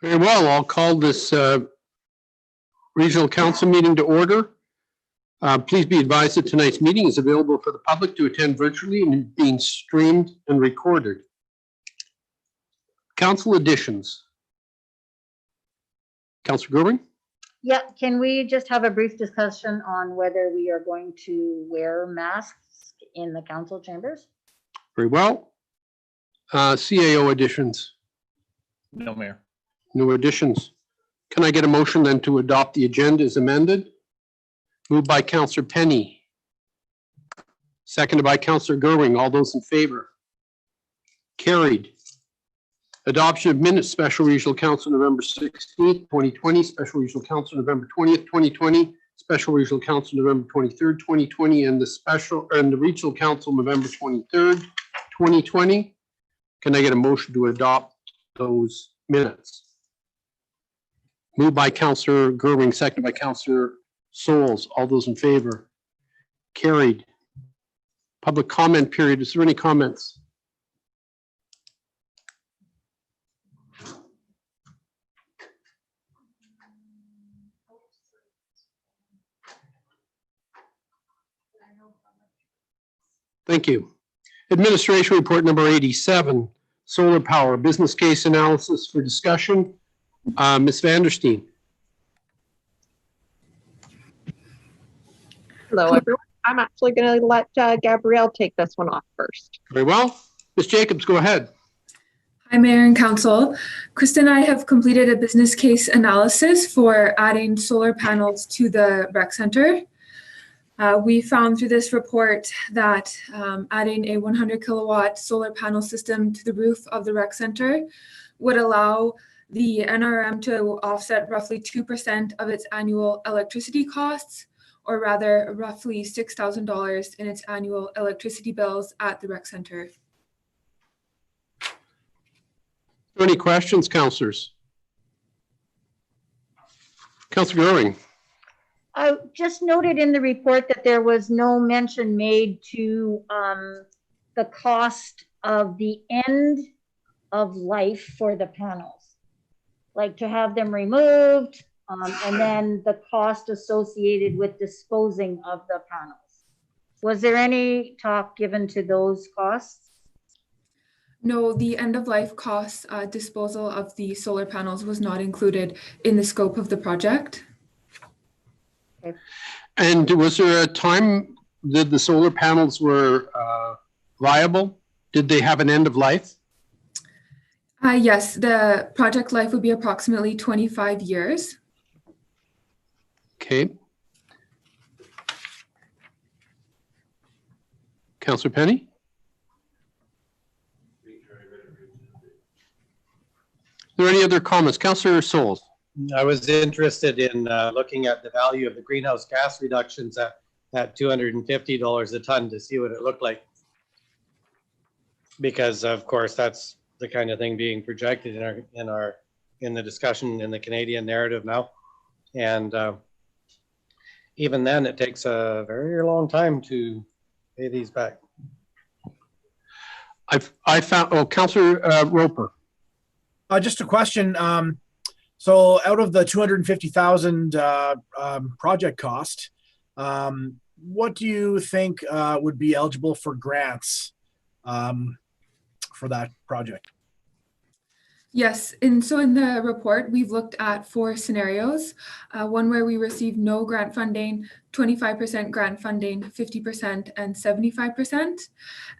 Very well, I'll call this Regional Council meeting to order. Please be advised that tonight's meeting is available for the public to attend virtually and is being streamed and recorded. Council additions. Councillor Goering? Yeah, can we just have a brief discussion on whether we are going to wear masks in the council chambers? Very well. CAO additions. No, Mayor. No additions. Can I get a motion then to adopt the agenda as amended? Moved by Councillor Penny. Seconded by Councillor Goering. All those in favor? Carried. Adoption of minutes, Special Regional Council, November 16th, 2020, Special Regional Council, November 20th, 2020, Special Regional Council, November 23rd, 2020, and the Regional Council, November 23rd, 2020. Can I get a motion to adopt those minutes? Moved by Councillor Goering, seconded by Councillor Souls. All those in favor? Carried. Public comment period. Is there any comments? Thank you. Administration report number 87, solar power business case analysis for discussion. Ms. Vandersteen. Hello, everyone. I'm actually going to let Gabrielle take this one off first. Very well. Ms. Jacobs, go ahead. Hi, Mayor and Council. Krista and I have completed a business case analysis for adding solar panels to the rec center. We found through this report that adding a 100 kilowatt solar panel system to the roof of the rec center would allow the NRM to offset roughly 2% of its annual electricity costs, or rather roughly $6,000 in its annual electricity bills at the rec center. Any questions, councillors? Councillor Goering. I just noted in the report that there was no mention made to the cost of the end of life for the panels, like to have them removed, and then the cost associated with disposing of the panels. Was there any talk given to those costs? No, the end-of-life costs disposal of the solar panels was not included in the scope of the project. Okay. And was there a time that the solar panels were viable? Did they have an end of life? Yes, the project life would be approximately 25 years. Okay. Councillor Penny? Are there any other comments? Councillor Souls. I was interested in looking at the value of the greenhouse gas reductions at $250 a ton to see what it looked like. Because of course, that's the kind of thing being projected in the discussion in the Canadian narrative now. And even then it takes a very long time to pay these back. I found, Councillor Roper. Just a question. So out of the 250,000 project cost, what do you think would be eligible for grants for that project? Yes, and so in the report, we've looked at 4 scenarios. One where we received no grant funding, 25% grant funding, 50%, and 75%.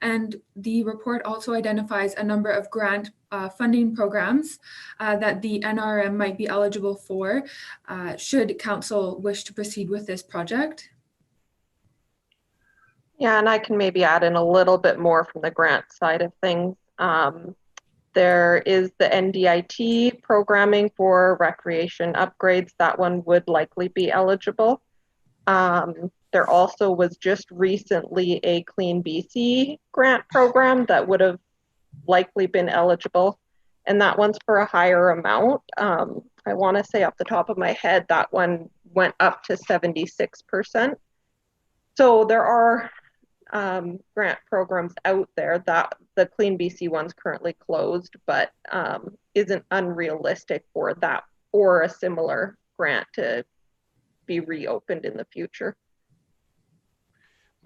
And the report also identifies a number of grant funding programs that the NRM might be eligible for should council wish to proceed with this project. Yeah, and I can maybe add in a little bit more from the grant side of things. There is the NDIT programming for recreation upgrades. That one would likely be eligible. There also was just recently a Clean BC grant program that would have likely been eligible, and that one's for a higher amount. I want to say off the top of my head, that one went up to 76%. So there are grant programs out there. That the Clean BC one's currently closed, but isn't unrealistic for that or a similar grant to be reopened in the future.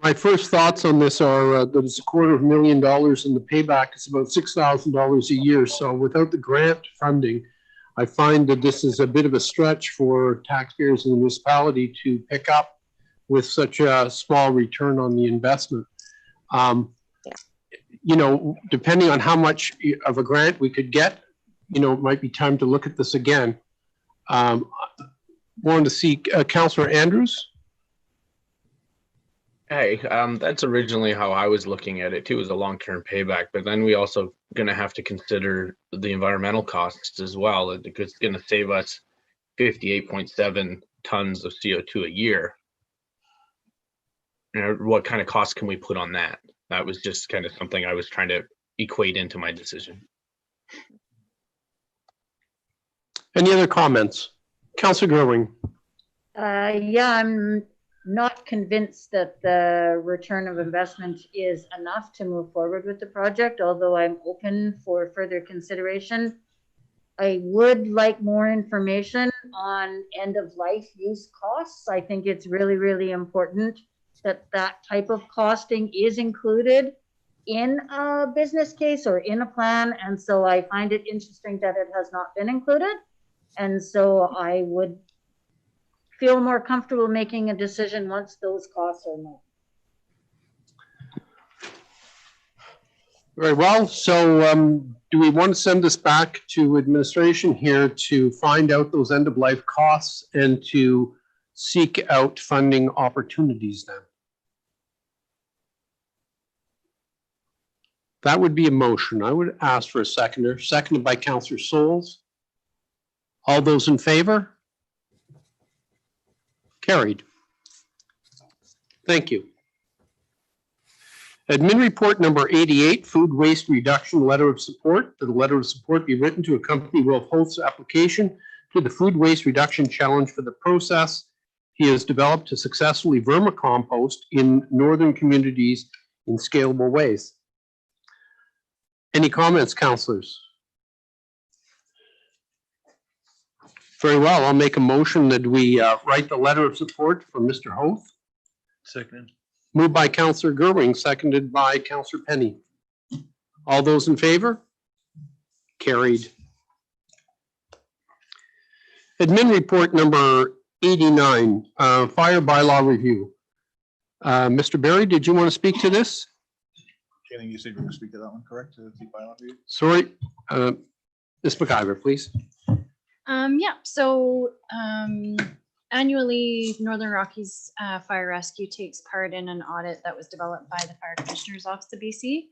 My first thoughts on this are that it's $250,000 and the payback is about $6,000 a year. So without the grant funding, I find that this is a bit of a stretch for taxpayers in the municipality to pick up with such a small return on the investment. You know, depending on how much of a grant we could get, you know, it might be time to look at this again. Wanted to see Councillor Andrews. Hey, that's originally how I was looking at it too, as a long-term payback. But then we also going to have to consider the environmental costs as well. It's going to save us 58.7 tons of CO2 a year. You know, what kind of cost can we put on that? That was just kind of something I was trying to equate into my decision. Any other comments? Councillor Gerwing. Yeah, I'm not convinced that the return of investment is enough to move forward with the project, although I'm open for further consideration. I would like more information on end of life use costs. I think it's really, really important that that type of costing is included in a business case or in a plan. And so I find it interesting that it has not been included. And so I would feel more comfortable making a decision once those costs are known. Very well. So do we want to send this back to administration here to find out those end of life costs and to seek out funding opportunities then? That would be a motion. I would ask for a seconder. Seconded by Councillor Souls. All those in favor? Carried. Thank you. Admin report number 88, food waste reduction letter of support. That the letter of support be written to accompany Will Holt's application to the food waste reduction challenge for the process he has developed to successfully vermicompost in northern communities in scalable ways. Any comments, councillors? Very well, I'll make a motion that we write the letter of support for Mr. Hoth. Second. Moved by Councillor Gerwing, seconded by Councillor Penny. All those in favor? Carried. Admin report number 89, fire bylaw review. Mr. Barry, did you want to speak to this? I think you said you were going to speak to that one, correct? To the bylaw review? Sorry, Ms. McIver, please. Yeah, so annually, Northern Rockies Fire Rescue takes part in an audit that was developed by the Fire Commissioner's Office of BC.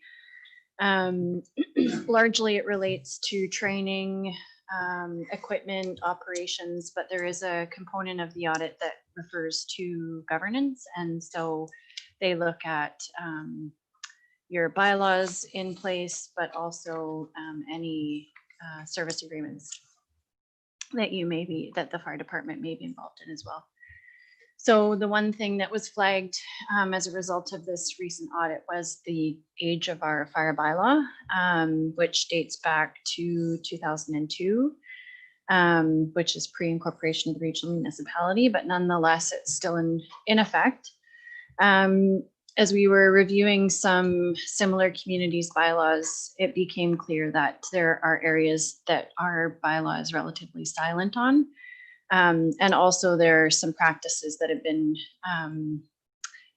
Largely, it relates to training, equipment, operations, but there is a component of the audit that refers to governance. And so they look at your bylaws in place, but also any service agreements that that the fire department may be involved in as well. So the one thing that was flagged as a result of this recent audit was the age of our fire bylaw, which dates back to 2002, which is pre-incorporation of the regional municipality, but nonetheless, it's still in effect. As we were reviewing some similar communities' bylaws, it became clear that there are areas that our bylaw is relatively silent on. And also there are some practices that have been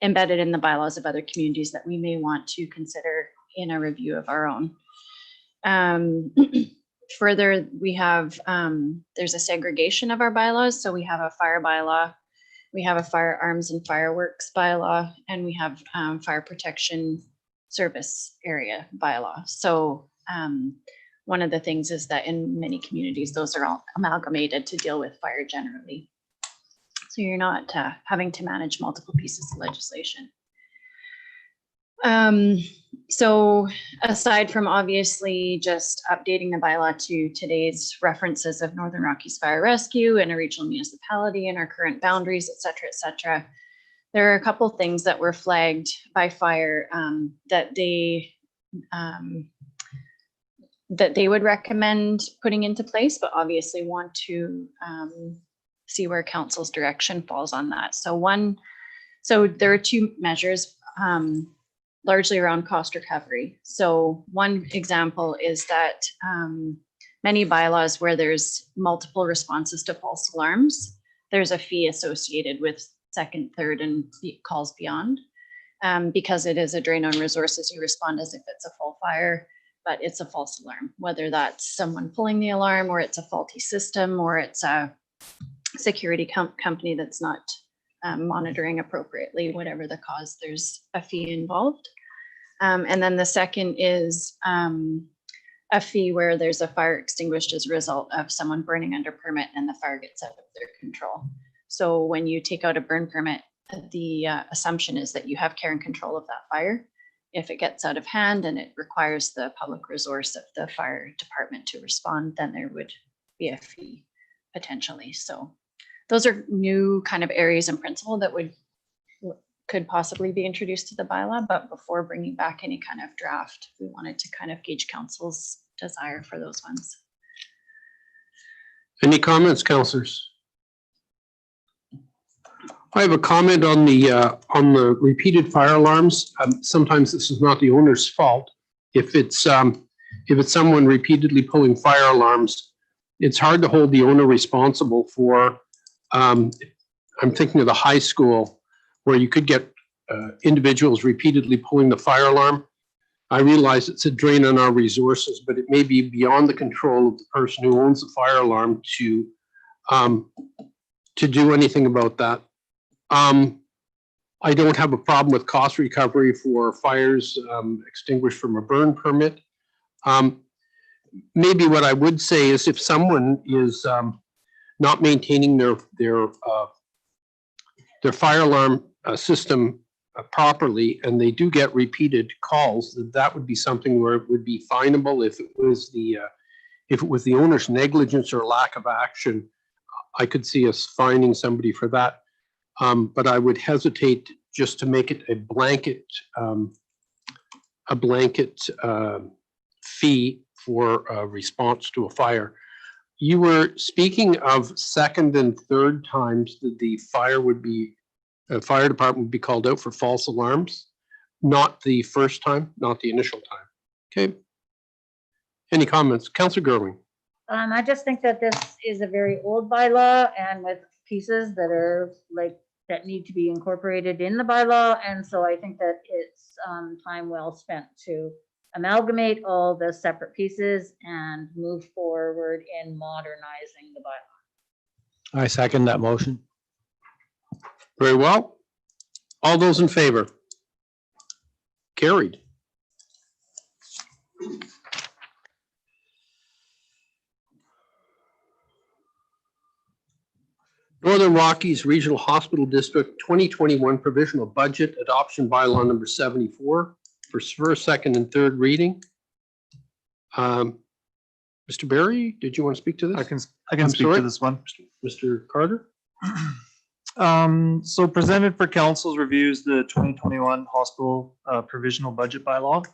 embedded in the bylaws of other communities that we may want to consider in a review of our own. Further, we have, there's a segregation of our bylaws. So we have a fire bylaw, we have a firearms and fireworks bylaw, and we have fire protection service area bylaw. So one of the things is that in many communities, those are all amalgamated to deal with fire generally. So you're not having to manage multiple pieces of legislation. So aside from obviously just updating the bylaw to today's references of Northern Rockies Fire Rescue and a regional municipality and our current boundaries, et cetera, there are a couple things that were flagged by fire that they would recommend putting into place, but obviously want to see where council's direction falls on that. So there are two measures, largely around cost recovery. So one example is that many bylaws where there's multiple responses to false alarms, there's a fee associated with second, third, and calls beyond. Because it is a drain on resources, you respond as if it's a full fire, but it's a false alarm, whether that's someone pulling the alarm or it's a faulty system or it's a security company that's not monitoring appropriately, whatever the cause, there's a fee involved. And then the second is a fee where there's a fire extinguished as a result of someone burning under permit and the fire gets out of their control. So when you take out a burn permit, the assumption is that you have care and control of that fire. If it gets out of hand and it requires the public resource of the fire department to respond, then there would be a fee potentially. So those are new kind of areas in principle that could possibly be introduced to the bylaw, but before bringing back any kind of draft, we wanted to kind of gauge council's desire for those ones. Any comments, councillors? I have a comment on the repeated fire alarms. Sometimes this is not the owner's fault. If it's someone repeatedly pulling fire alarms, it's hard to hold the owner responsible for. I'm thinking of the high school where you could get individuals repeatedly pulling the fire alarm. I realize it's a drain on our resources, but it may be beyond the control of the person who owns the fire alarm to do anything about that. I don't have a problem with cost recovery for fires extinguished from a burn permit. Maybe what I would say is if someone is not maintaining their fire alarm system properly and they do get repeated calls, that would be something where it would be finable. If it was the owner's negligence or lack of action, I could see us fining somebody for that. But I would hesitate just to make it a blanket fee for a response to a fire. You were speaking of second and third times that the fire department would be called out for false alarms, not the first time, not the initial time. Okay. Any comments? Councillor Gerwing. I just think that this is a very old bylaw and with pieces that are that need to be incorporated in the bylaw. And so I think that it's time well spent to amalgamate all the separate pieces and move forward in modernizing the bylaw. I second that motion. Very well. All those in favor? Carried. Northern Rockies Regional Hospital District 2021 Provisional Budget Adoption Bylaw number 74 for first, second, and third reading. Mr. Barry, did you want to speak to this? I can speak to this one. Mr. Carter? So presented for council's reviews, the 2021 hospital provisional budget bylaw.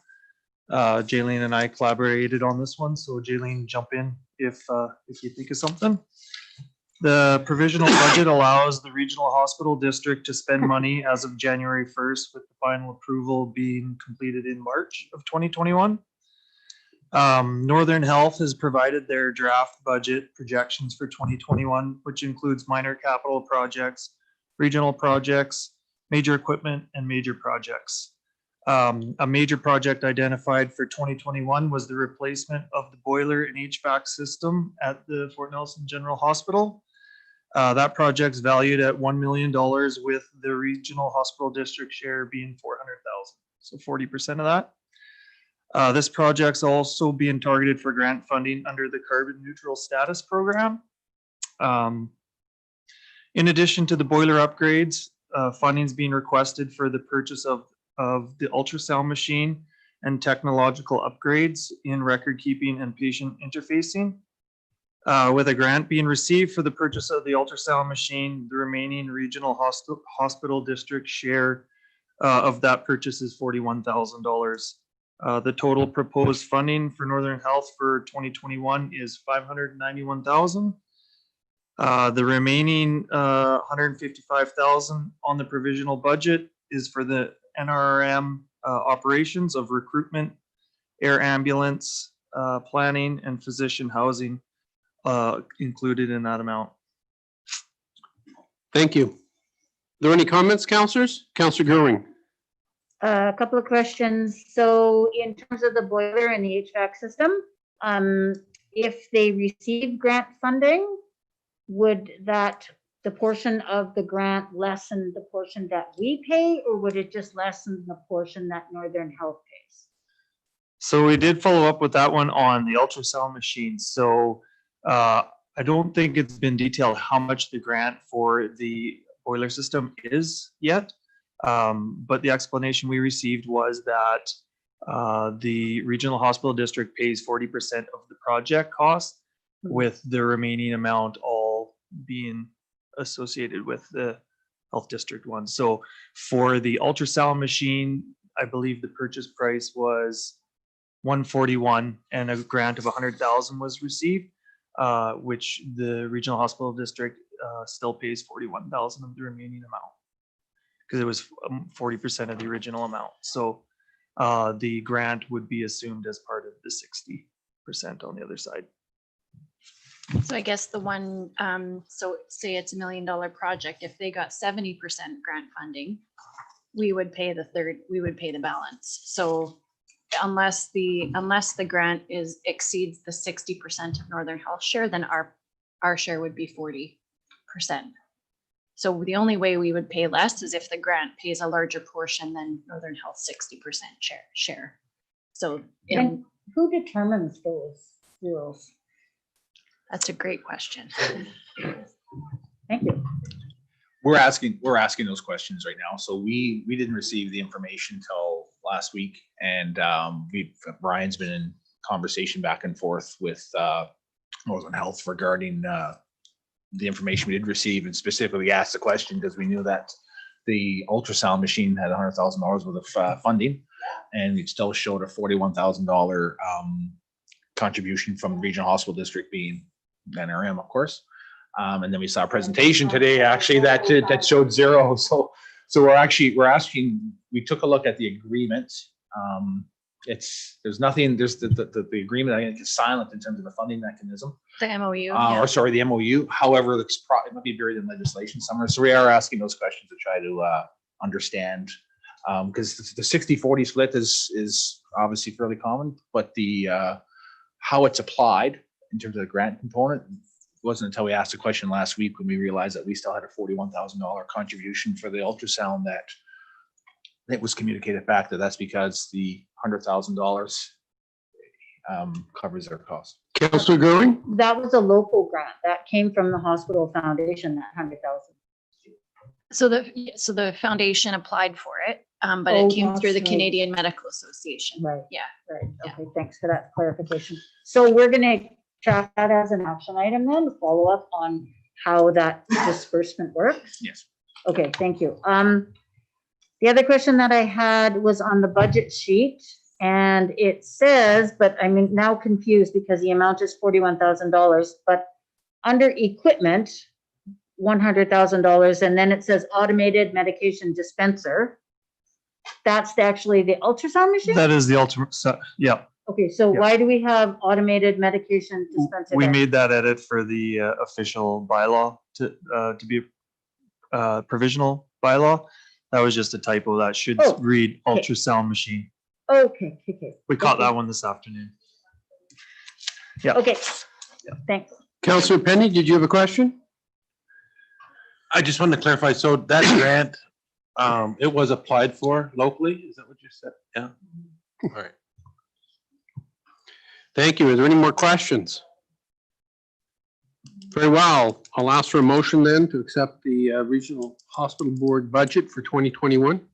Jaylene and I collaborated on this one. So Jaylene, jump in if you think of something. The provisional budget allows the regional hospital district to spend money as of January 1st, with the final approval being completed in March of 2021. Northern Health has provided their draft budget projections for 2021, which includes minor capital projects, regional projects, major equipment, and major projects. A major project identified for 2021 was the replacement of the boiler and HVAC system at the Fort Nelson General Hospital. That project's valued at $1 million, with the regional hospital district share being $400,000, so 40% of that. This project's also being targeted for grant funding under the carbon neutral status program. In addition to the boiler upgrades, funding is being requested for the purchase of the ultrasound machine and technological upgrades in record keeping and patient interfacing. With a grant being received for the purchase of the ultrasound machine, the remaining regional hospital district share of that purchase is $41,000. The total proposed funding for Northern Health for 2021 is $591,000. The remaining $155,000 on the provisional budget is for the NRM operations of recruitment, air ambulance, planning, and physician housing included in that amount. Thank you. Are there any comments, councillors? Councillor Goering. A couple of questions. So in terms of the boiler and the HVAC system, if they receive grant funding, would that, the portion of the grant lessen the portion that we pay, or would it just lessen the portion that Northern Health pays? So we did follow up with that one on the ultrasound machine. So I don't think it's been detailed how much the grant for the boiler system is yet. But the explanation we received was that the regional hospital district pays 40% of the project cost, with the remaining amount all being associated with the health district one. So for the ultrasound machine, I believe the purchase price was $141 and a grant of $100,000 was received, which the regional hospital district still pays $41,000 of the remaining amount, because it was 40% of the original amount. So the grant would be assumed as part of the 60% on the other side. So I guess the one, so say it's $1 million project, if they got 70% grant funding, we would pay the third, we would pay the balance. So unless the grant exceeds the 60% of Northern Health share, then our share would be 40%. So the only way we would pay less is if the grant pays a larger portion than Northern Health 60% share. So And who determines those rules? that's a great question. Thank you. We're asking those questions right now. So we didn't receive the information till last week, and Brian's been in conversation back and forth with Northern Health regarding the information we did receive, and specifically asked the question because we knew that the ultrasound machine had $100,000 worth of funding, and it still showed a $41,000 contribution from the regional hospital district being NRM, of course. And then we saw a presentation today actually that showed zero. So we're asking, we took a look at the agreement. There's nothing, there's the agreement, I think, is silent in terms of the funding mechanism. The MOU. Or sorry, the MOU. However, it might be buried in legislation somewhere. So we are asking those questions to try to understand, because the 60-40 split is obviously fairly common, but the how it's applied in terms of the grant component wasn't until we asked the question last week when we realized that we still had a $41,000 contribution for the ultrasound that it was communicated back that that's because the $100,000 covers their cost. Councillor Goering. That was a local grant. That came from the hospital foundation, that 100,000. So the foundation applied for it, but Oh, it came through the that's right. Canadian Medical Association. Right. Yeah. Right, Yeah. okay, thanks for that clarification. So we're gonna track that as an action item then, follow up on how that disbursement works? Yes. Okay, thank you. The other question that I had was on the budget sheet, and it says, but I'm now confused because the amount is $41,000, but under equipment, $100,000, and then it says automated medication dispenser. That's actually the ultrasound machine? That is the ultimate, yeah. Okay, so Yeah. why do we have automated medication dispenser? We there? made that edit for the official bylaw to be a provisional bylaw. That was just a typo. That should Oh, read okay. ultrasound machine. Okay. We caught Okay. that one this afternoon. Yeah. Okay, thanks. Councillor Penny, did you have a question? I just wanted to clarify, so that grant, it was applied for locally, is that what you said? Yeah. All right. Thank you. Are there any more questions? Very well. I'll ask for a motion then to accept the Regional Hospital Board budget for 2021.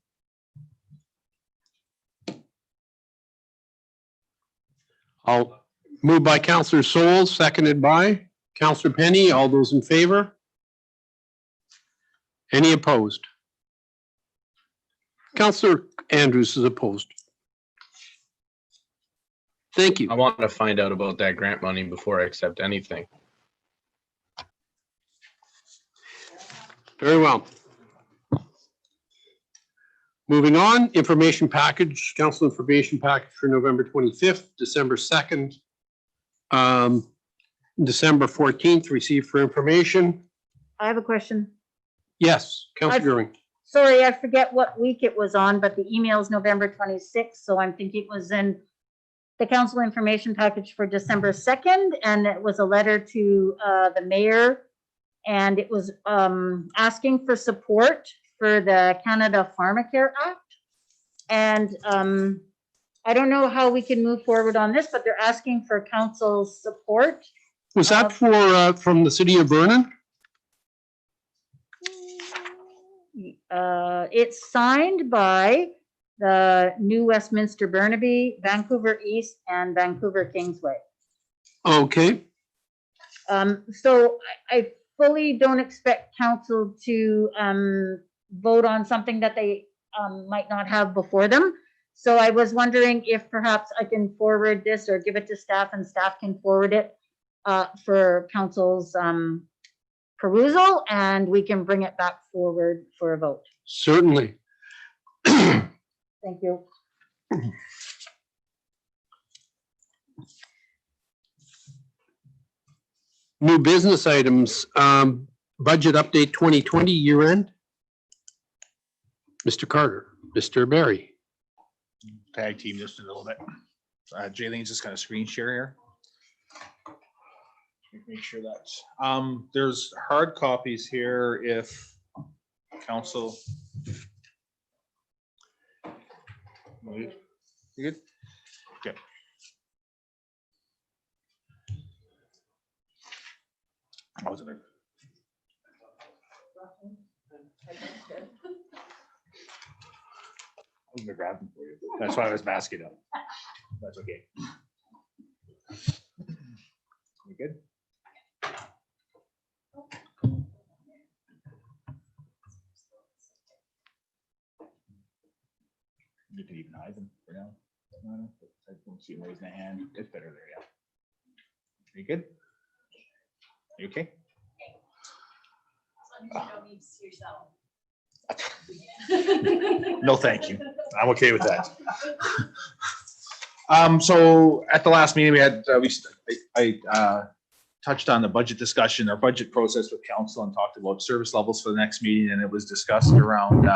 I'll move by Councillor Souls, seconded by Councillor Penny. All those in favor? Any opposed? Councillor Andrews is opposed. Thank you. I want to find out about that grant money before I accept anything. Very well. Moving on, information package, council information package for November 25th, December 2nd, December 14th, received for information. I have a question. Yes, Councillor Goering. Sorry, I forget what week it was on, but the email is November 26th, so I'm thinking it was in the council information package for December 2nd, and it was a letter to the mayor, and it was asking for support for the Canada Pharmacare Act. And I don't know how we can move forward on this, but they're asking for council's support. Was that for from the city of Vernon? It's signed by the New Westminster Burnaby, Vancouver East, and Vancouver Kingsway. Okay. So I fully don't expect council to vote on something that they might not have before them. So I was wondering if perhaps I can forward this or give it to staff and staff can forward it for council's perusal, and we can bring it back forward for a vote. Certainly. Thank you. New business items, budget update 2020 year end. Mr. Carter, Mr. Barry. Tag team just a little bit. Jaylene's just kind of screen share here. Make sure that's, there's hard copies here if council. You good? Okay. I was there. I'm gonna grab them for you. That's why I was masking up. That's okay. You good? You can even hide them for now. I don't see him raising a hand. It's better there, yeah. You good? You okay? No, thank you. I'm okay with that. So at the last meeting we had, I touched on the budget discussion, our budget process with council, and talked about service levels for the next meeting, and it was discussed around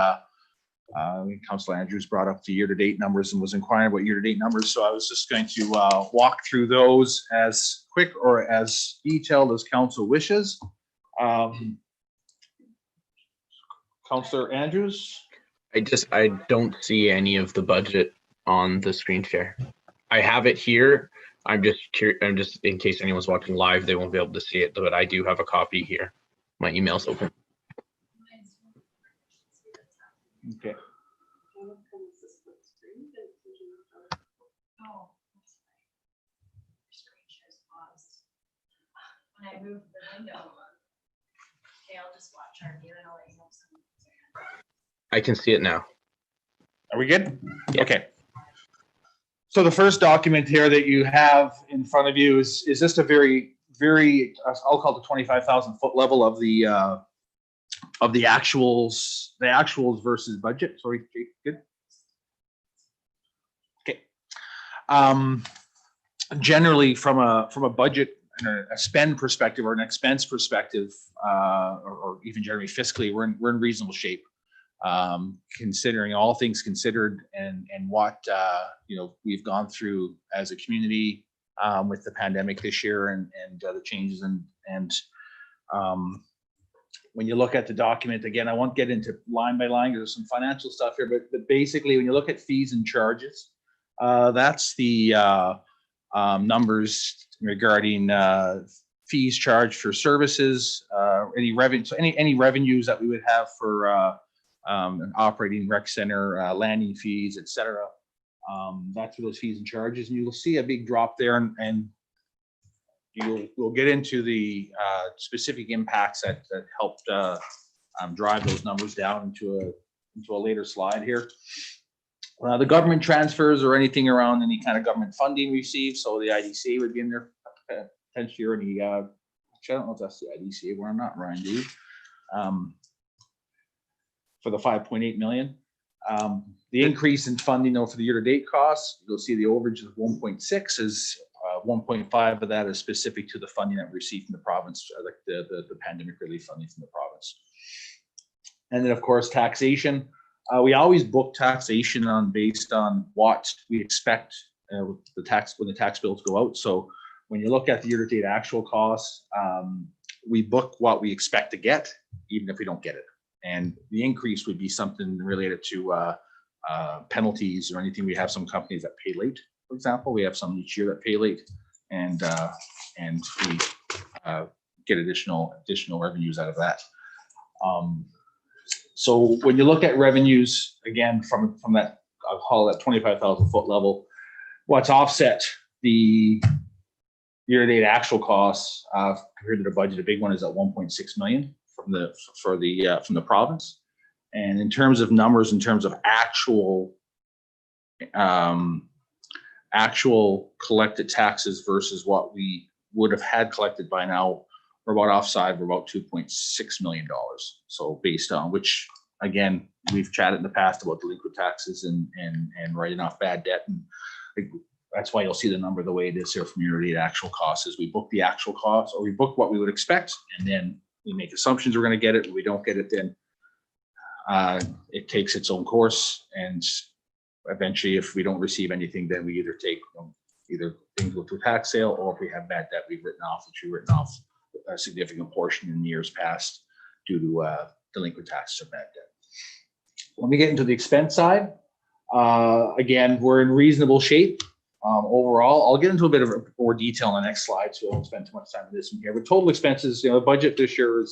Councilor Andrews brought up the year-to-date numbers and was inquiring about year-to-date numbers. So I was just going to walk through those as quick or as detailed as council wishes. Councilor Andrews? I don't see any of the budget on the screen share. I have it here. I'm just in case anyone's watching live, they won't be able to see it, but I do have a copy here. My email's open. Okay. When I move the window. Okay, I'll just watch our view and I'll let you know. I can see it now. Are we good? Yeah. Okay. So the first document here that you have in front of you is just a very, I'll call it the 25,000 foot level of the actuals versus budget. Sorry, Jake, good. Okay. Generally from a budget and a spend perspective or an expense perspective, or even generally fiscally, we're in reasonable shape. Considering all things considered and what we've gone through as a community with the pandemic this year and the changes and when you look at the document again, I won't get into line by line. There's some financial stuff here, but basically when you look at fees and charges, that's the numbers regarding fees charged for services, any revenue, so any revenues that we would have for an operating rec center, landing fees, et cetera. That's for those fees and charges, and you'll see a big drop there, and we'll get into the specific impacts that helped drive those numbers down into a later slide here. The government transfers or anything around any kind of government funding received, so the IDCA would be in there potentially, or any, actually, I don't know if that's the IDCA, we're not, Ryan, do you? For the 5.8 million. The increase in funding though for the year-to-date costs, you'll see the overage of 1.6 is 1.5 of that is specific to the funding that we received from the province, like the pandemic relief funding from the province. And then of course, taxation. We always book taxation based on what we expect when the tax bills go out. So when you look at the year-to-date actual costs, we book what we expect to get, even if we don't get it. And the increase would be something related to penalties or anything. We have some companies that pay late, for example. We have some each year that pay late, and we get additional revenues out of that. So when you look at revenues, again, from that, I'll call that 25,000 foot level, what's offset the year-to-date actual costs compared to the budget, a big one is at 1.6 million from the province. And in terms of numbers, in terms of actual collected taxes versus what we would have had collected by now, we're about offside, we're about $2.6 million. So based on which, again, we've chatted in the past about delinquent taxes and writing off bad debt. And that's why you'll see the number the way it is here from year-to-date actual costs, is we book the actual costs, or we book what we would expect, and then we make assumptions we're going to get it. If we don't get it, then it takes its own course. And eventually, if we don't receive anything, then we either take either things go to a tax sale, or if we have bad debt we've written off, which we've written off a significant portion in years past due to delinquent taxes or bad debt. When we get into the expense side, again, we're in reasonable shape overall. I'll get into a bit of more detail on the next slide, so I won't spend too much time on this one here. But total expenses, the budget this year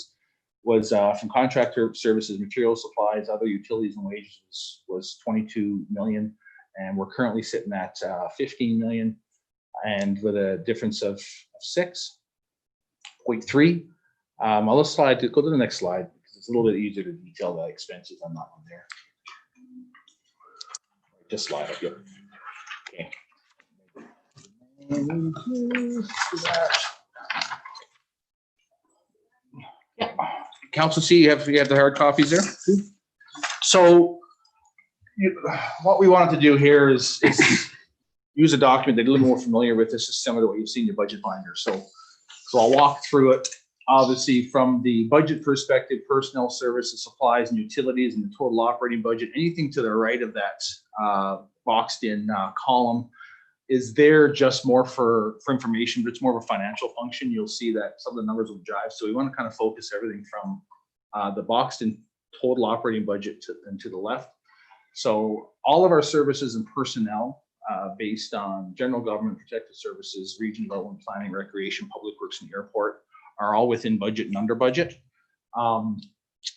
was from contractor services, materials, supplies, other utilities and wages was 22 million, and we're currently sitting at 15 million, and with a difference of 6.3. I'll just go to the next slide because it's a little bit easier to detail the expenses on that one there. Just slide up here. Okay. Yeah. Council C, you have the hard copies there. So what we wanted to do here is use a document that you're a little more familiar with. This is similar to what you've seen in your budget binder. So I'll walk through it. Obviously, from the budget perspective, personnel, services, supplies, and utilities, and the total operating budget, anything to the right of that boxed in column is there just more for information, but it's more of a financial function. You'll see that some of the numbers will jive. So we want to kind of focus everything from the boxed in total operating budget to the left. So all of our services and personnel based on general government, protective services, region development, planning, recreation, public works, and airport are all within budget and under budget.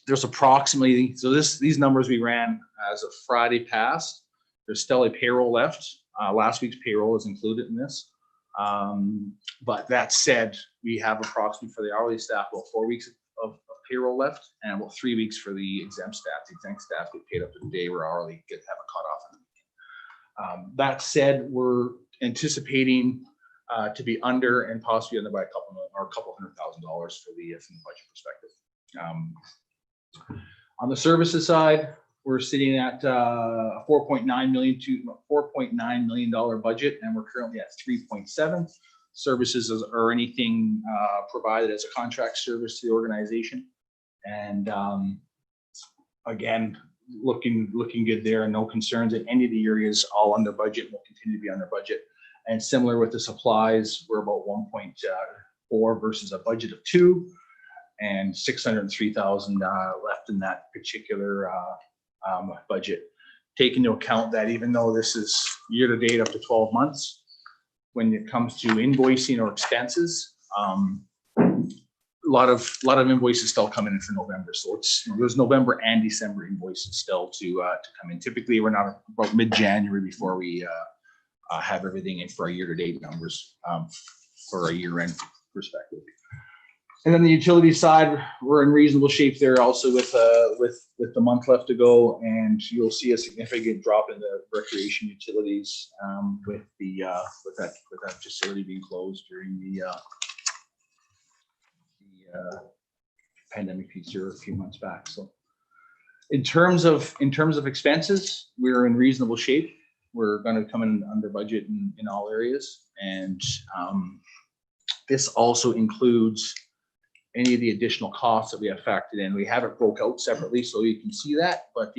There's approximately, so these numbers we ran as of Friday past. There's still a payroll left. Last week's payroll is included in this. But that said, we have approximately for the hourly staff, about 4 weeks of payroll left, and about 3 weeks for the exempt staff. The exempt staff get paid up to the day where hourly get have a cutoff. That said, we're anticipating to be under and possibly under by a couple $100,000 for the from the budget perspective. On the services side, we're sitting at a $4.9 million budget, and we're currently at 3.7. Services are anything provided as a contract service to the organization, and again, looking good there, and no concerns in any of the areas. All under budget, will continue to be under budget. And similar with the supplies, we're about 1.4 versus a budget of 2, and 603,000 left in that particular budget. Take into account that even though this is year to date up to 12 months, when it comes to invoicing or expenses. A lot of invoices still come in for November, so there's November and December invoices still to come in. Typically, we're not about mid-January before we have everything in for our year-to-date numbers for a year-end perspective. And then the utility side, we're in reasonable shape there also with the month left to go, and you'll see a significant drop in the recreation utilities with that facility being closed during the pandemic piece here a few months back. So in terms of expenses, we're in reasonable shape. We're going to come in under budget in all areas, and this also includes any of the additional costs that we have factored in. We have it broke out separately so you can see that, but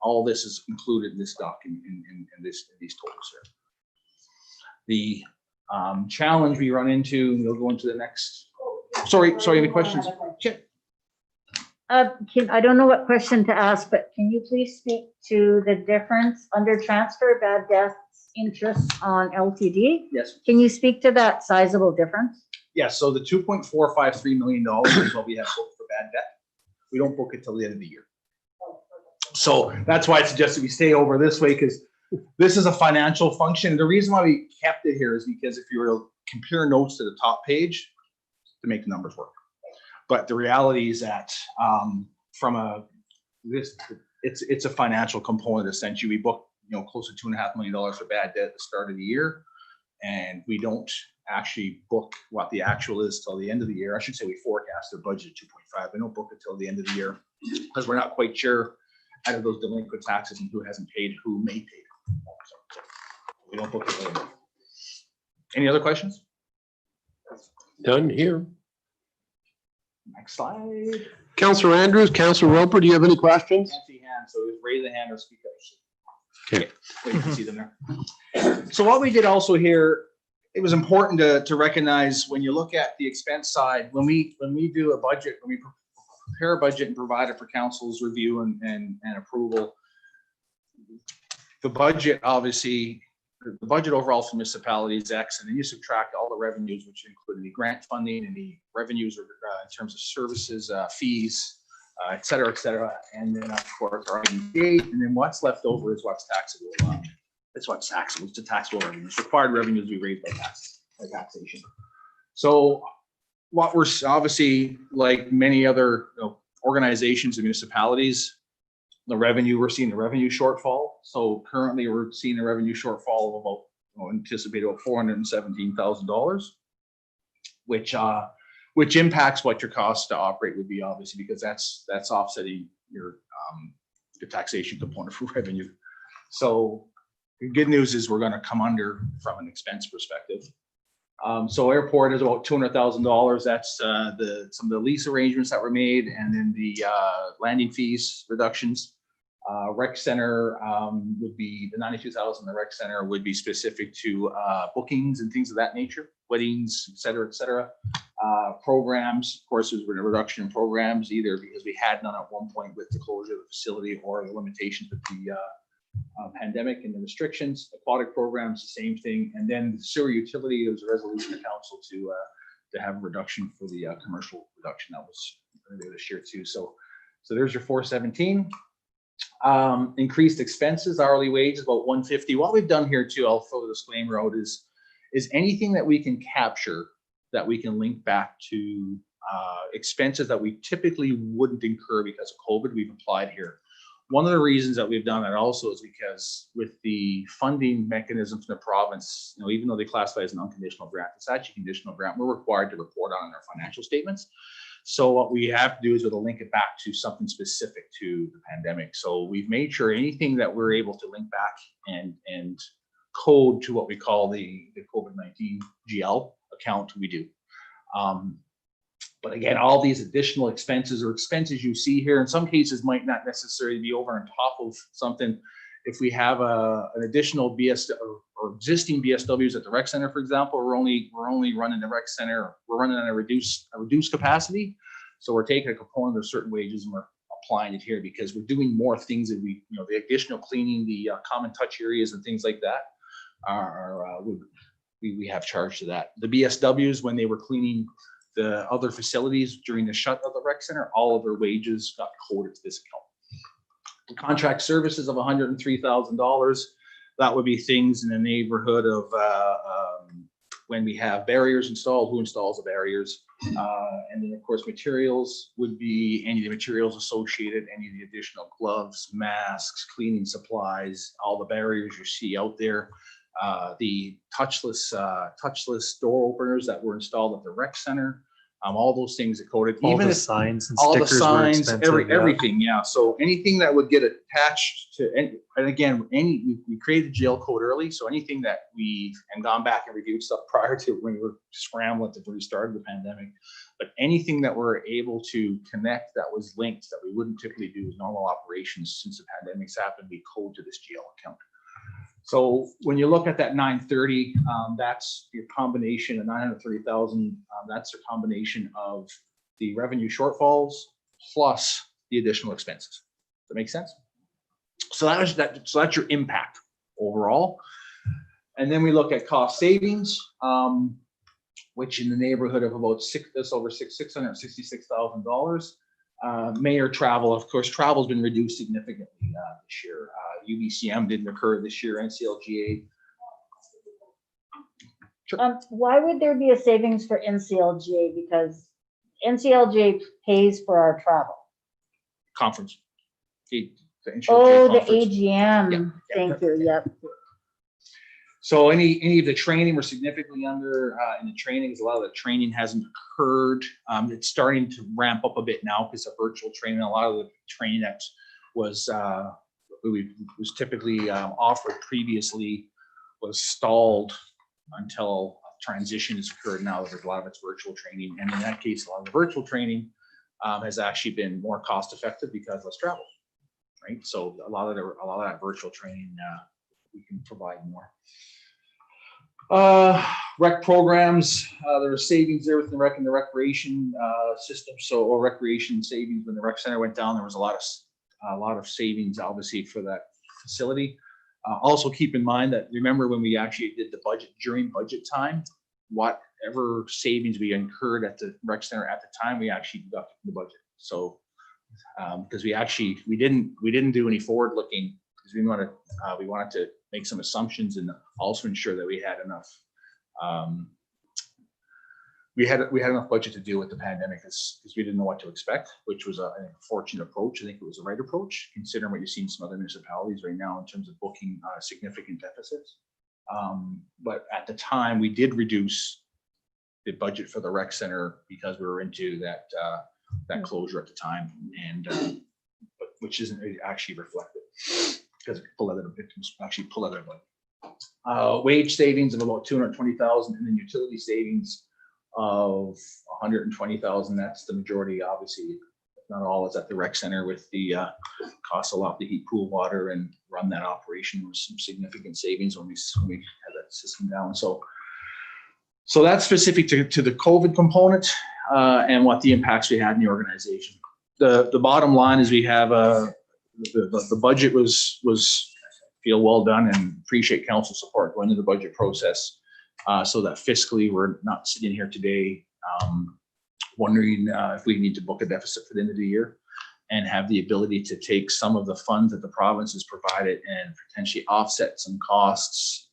all this is included in this document in these totals here. The challenge we run into, we'll go into the next. Sorry, any questions? Chip. I don't know what question to ask, but can you please speak to the difference under transfer bad debts interest on LTD? Yes. Can you speak to that sizable difference? Yes, so the $2.453 million is what we have booked for bad debt. We don't book it till the end of the year. So that's why I suggested we stay over this way, because this is a financial function. The reason why we kept it here is because if you were to compare notes to the top page, to make the numbers work. But the reality is that it's a financial component. Essentially, we booked close to $2.5 million for bad debt at the start of the year, and we don't actually book what the actual is till the end of the year. I should say we forecast their budget at 2.5. We don't book it till the end of the year because we're not quite sure out of those delinquent taxes and who hasn't paid, who may pay. So we don't book it later. Any other questions? Done here. Next slide. Councillor Andrews, Councillor Roper, do you have any questions? Can't see hand, so raise the hand or speak up. Okay. You can see them there. So what we did also here, it was important to recognize when you look at the expense side, when we do a budget, when we prepare a budget and provide it for council's review and approval, the budget obviously, the budget overall for municipalities X, and then you subtract all the revenues, which include the grant funding and the revenues in terms of services, fees, et cetera, and then of course our IDA, and then what's left over is what's taxable. It's what's taxable. It's the taxable revenues. Required revenues we raise by taxation. So what we're obviously, like many other organizations and municipalities, we're seeing the revenue shortfall. So currently we're seeing a revenue shortfall of about, anticipated about $417,000, which impacts what your cost to operate would be, obviously, because that's offsetting your taxation component for revenue. So the good news is we're going to come under from an expense perspective. So airport is about $200,000. That's some of the lease arrangements that were made, and then the landing fees reductions. Rec center would be the $92,000. The rec center would be specific to bookings and things of that nature, weddings, et cetera, et cetera. Programs, of course, there's been a reduction in programs, either because we had none at one point with the closure of the facility or the limitations with the pandemic and the restrictions. Aquatic programs, the same thing. And then the sewer utility, there was a resolution of council to have a reduction for the commercial reduction that was earlier this year too. So there's your 417. Increased expenses, hourly wage is about 150. What we've done here too, I'll throw the disclaimer out, is anything that we can capture that we can link back to expenses that we typically wouldn't incur because of COVID, we've applied here. One of the reasons that we've done that also is because with the funding mechanism from the province, even though they classify as an unconditional grant, it's actually a conditional grant. We're required to report on in our financial statements. So what we have to do is we'll link it back to something specific to the pandemic. So we've made sure anything that we're able to link back and code to what we call the COVID-19 GL account, we do. But again, all these additional expenses or expenses you see here, in some cases might not necessarily be over on top of something. If we have an additional BS or existing BSWs at the rec center, for example, we're only running the rec center, we're running on a reduced capacity. So we're taking a component of certain wages and we're applying it here because we're doing more things that we, the additional cleaning, the common touch areas and things like that we have charged to that. The BSWs, when they were cleaning the other facilities during the shut of the rec center, all of their wages got coded to this account. The contract services of $103,000, that would be things in the neighborhood of when we have barriers installed, who installs the barriers? And then of course, materials would be any of the materials associated, any of the additional gloves, masks, cleaning supplies, all the barriers you see out there. The touchless door openers that were installed at the rec center, all those things that coded. All Even the if signs and all the stickers were signs, expensive. Yeah. everything, yeah. So anything that would get attached to, and again, we created the jail code early, so anything that we, and gone back and reviewed stuff prior to when we were scrambling to restart the pandemic, but anything that we're able to connect that was linked that we wouldn't typically do as normal operations since the pandemic's happened, we code to this jail account. So when you look at that 930, that's your combination of 930,000. That's a combination of the revenue shortfalls plus the additional expenses. Does that make sense? So that's your impact overall. And then we look at cost savings, which in the neighborhood of about over $666,000. Mayor travel, of course, travel's been reduced significantly this year. UBCM didn't occur this year, NCLGA. Why would there be a savings for NCLGA? Because NCLGA pays for our travel. Conference. The AGM. Yeah. Thank you. Yep. So any of the training we're significantly under in the trainings. A lot of the training hasn't occurred. It's starting to ramp up a bit now because of virtual training. A lot of the training that was typically offered previously was stalled until transition has occurred. Now there's a lot of it's virtual training, and in that case, a lot of the virtual training has actually been more cost effective because less travel, right? So a lot of that virtual training we can provide more. Rec programs, there are savings there with the rec and the recreation system. So, or recreation savings when the rec center went down, there was a lot of savings, obviously, for that facility. Also, keep in mind that remember when we actually did the budget during budget time, whatever savings we incurred at the rec center at the time, we actually deducted the budget. So, because we didn't do any forward looking because we wanted to make some assumptions and also ensure that we had enough. We had enough budget to deal with the pandemic because we didn't know what to expect, which was an unfortunate approach. I think it was the right approach, considering what you see in some other municipalities right now in terms of booking significant deficits. But at the time, we did reduce the budget for the rec center because we were into that closure at the time, and but which isn't really actually reflected because it was actually pull out of it. Wage savings of about 220,000, and then utility savings of 120,000. That's the majority, obviously. Not all is at the rec center with the cost a lot to heat pool water and run that operation with some significant savings when we had that system down. So that's specific to the COVID component and what the impacts we had in the organization. The bottom line is we have the budget was feel well done and appreciate council support going into the budget process so that fiscally we're not sitting here today wondering if we need to book a deficit for the end of the year and have the ability to take some of the funds that the province has provided and potentially offset some costs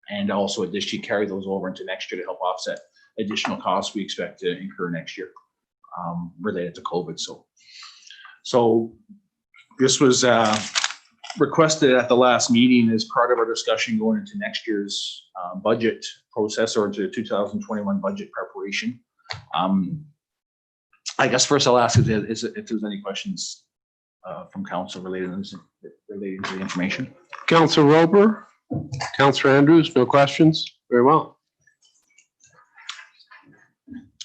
and also additionally carry those over into next year to help offset additional costs we expect to incur next year related to COVID. So this was requested at the last meeting as part of our discussion going into next year's budget process or into the 2021 budget preparation. I guess first I'll ask if there's any questions from council related to the information. Councilor Roper, Councilor Andrews, no questions? Very well.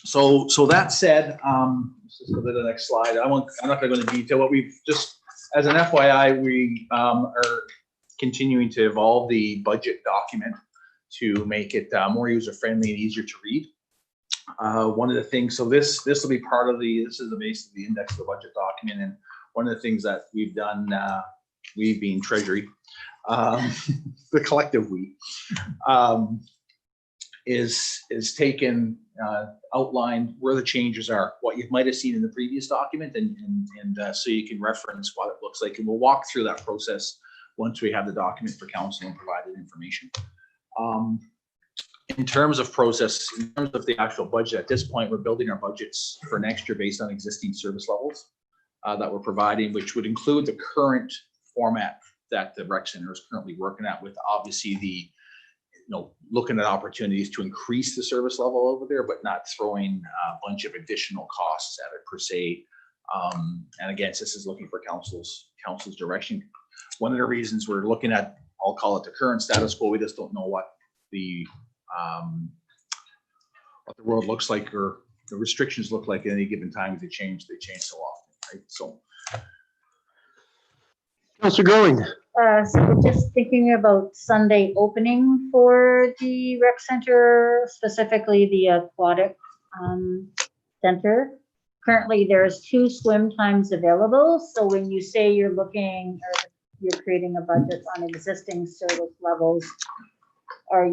So that said, let's just go to the next slide. I'm not going to go into detail. What we've just, as an FYI, we are continuing to evolve the budget document to make it more user-friendly and easier to read. One of the things, so this will be part of this is basically the index of the budget document, and one of the things that we've done, we being Treasury, the collective we, is taken, outlined where the changes are, what you might have seen in the previous document, and so you can reference what it looks like. And we'll walk through that process once we have the document for council and provided information. In terms of process, in terms of the actual budget, at this point, we're building our budgets for next year based on existing service levels that we're providing, which would include the current format that the rec center is currently working at, with obviously the, looking at opportunities to increase the service level over there, but not throwing a bunch of additional costs at it per se. And again, this is looking for council's direction. One of the reasons we're looking at, I'll call it the current status quo, we just don't know what the world looks like, or the restrictions look like at any given time. They change so often, right? So, Councillor Growing. So just thinking about Sunday opening for the rec center, specifically the aquatic center. Currently, there's 2 swim times available. So when you say you're looking, or you're creating a budget on existing service levels, are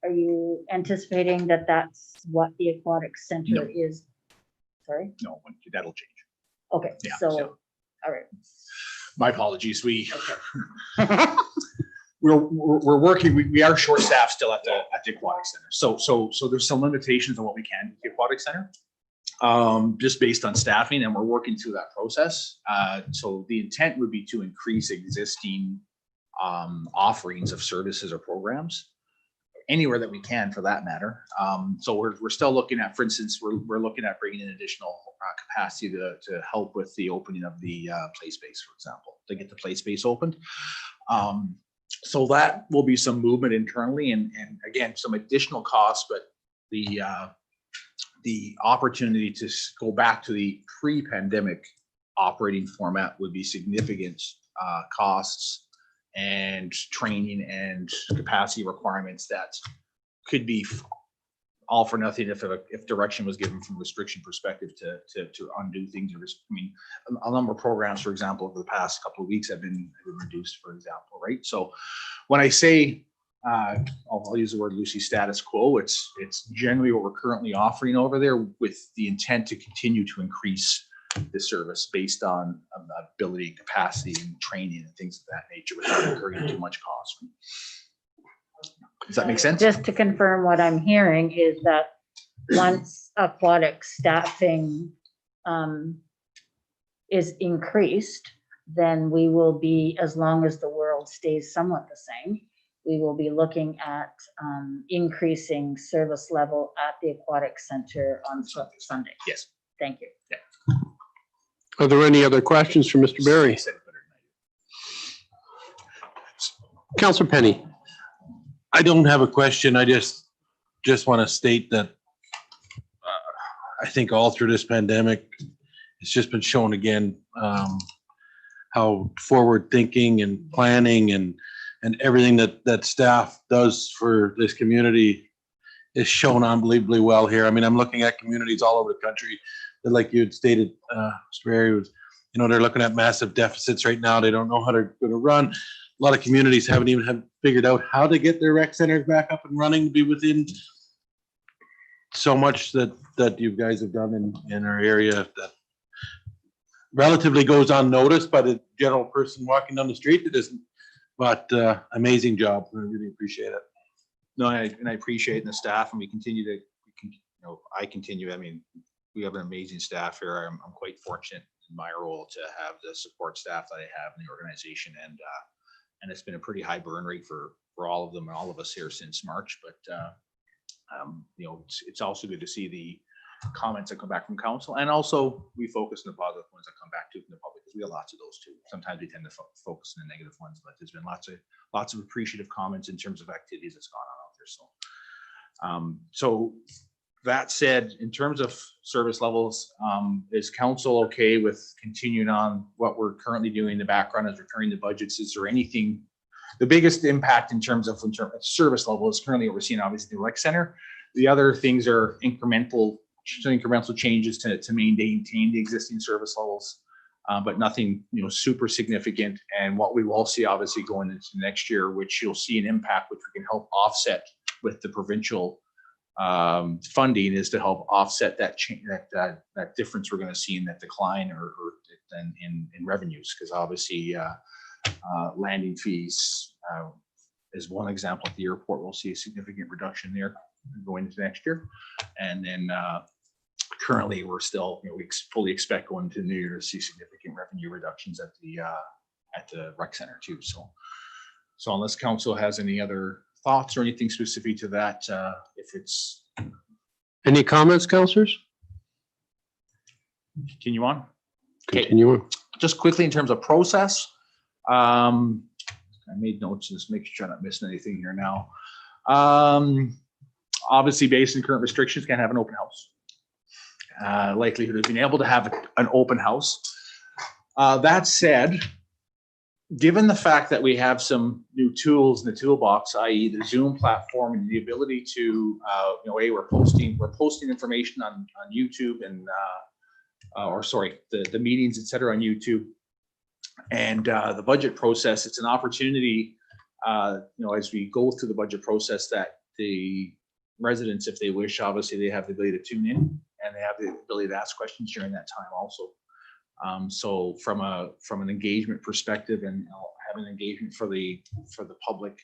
you anticipating that that's what the aquatic center No. is? Sorry? no, that'll change. Okay, Yeah, so, yeah. all right. My apologies. We're working. We are short staffed still at the aquatic center. So there's some limitations on what we can do at the aquatic center, just based on staffing, and we're working through that process. So the intent would be to increase existing offerings of services or programs anywhere that we can, for that matter. So we're still looking at, for instance, we're looking at bringing in additional capacity to help with the opening of the play space, for example, to get the play space opened. So that will be some movement internally, and again, some additional costs, but the opportunity to go back to the pre-pandemic operating format would be significant costs and training and capacity requirements that could be all for nothing if direction was given from a restriction perspective to undo things. I mean, a number of programs, for example, over the past couple of weeks have been reduced, for example, right? So when I say, I'll use the word loosely status quo, it's generally what we're currently offering over there, with the intent to continue to increase the service based on ability, capacity, and training and things of that nature, without incurring too much cost. Does that make sense? Just to confirm, what I'm hearing is that once aquatic staffing is increased, then we will be, as long as the world stays somewhat the same, we will be looking at increasing service level at the aquatic center on Sunday. Yes. Thank you. Yeah. Are there any other questions for Mr. Barry? Councillor Penny. I don't have a question. I just want to state that I think all through this pandemic, it's just been shown again how forward thinking and planning and everything that staff does for this community is shown unbelievably well here. I mean, I'm looking at communities all over the country that, like you had stated, Mr. Barry, was, they're looking at massive deficits right now. They don't know how they're going to run. A lot of communities haven't even figured out how to get their rec centers back up and running to be within so much that you guys have done in our area that relatively goes unnoticed by the general person walking down the street that isn't. But amazing job. I really appreciate it. No, and I appreciate the staff, and we continue to, I mean, we have an amazing staff here. I'm quite fortunate in my role to have the support staff that I have in the organization, and it's been a pretty high burn rate for all of them and all of us here since March. But it's also good to see the comments that come back from council, and also we focus on the positive ones that come back to from the public, because we have lots of those too. Sometimes we tend to focus on the negative ones, but there's been lots of appreciative comments in terms of activities that's gone on out there. So that said, in terms of service levels, is council okay with continuing on what we're currently doing in the background as returning the budgets? Is there anything, the biggest impact in terms of service level is currently what we're seeing, obviously, the rec center. The other things are incremental changes to maintain the existing service levels, but nothing super significant. And what we will see, obviously, going into next year, which you'll see an impact, which we can help offset with the provincial funding is to help offset that change, that difference we're going to see in that decline or then in revenues, because obviously landing fees is one example. At the airport, we'll see a significant reduction there going into next year, and then currently we're still, we fully expect going into the new year to see significant revenue reductions at the rec center too. So unless council has any other thoughts or anything specific to that, if it's. Any comments, councillors? Continue on. Okay. Continue on. Just quickly in terms of process, I made notes, just make sure I'm not missing anything here now. Obviously, based on current restrictions, can't have an open house. Likelihood of being able to have an open house. That said, given the fact that we have some new tools in the toolbox, i.e. the Zoom platform and the ability to, we're posting information on YouTube and, the meetings, et cetera, on YouTube, and the budget process, it's an opportunity, as we go through the budget process, that the residents, if they wish, obviously they have the ability to tune in and they have the ability to ask questions during that time also. So from an engagement perspective and having engagement for the public,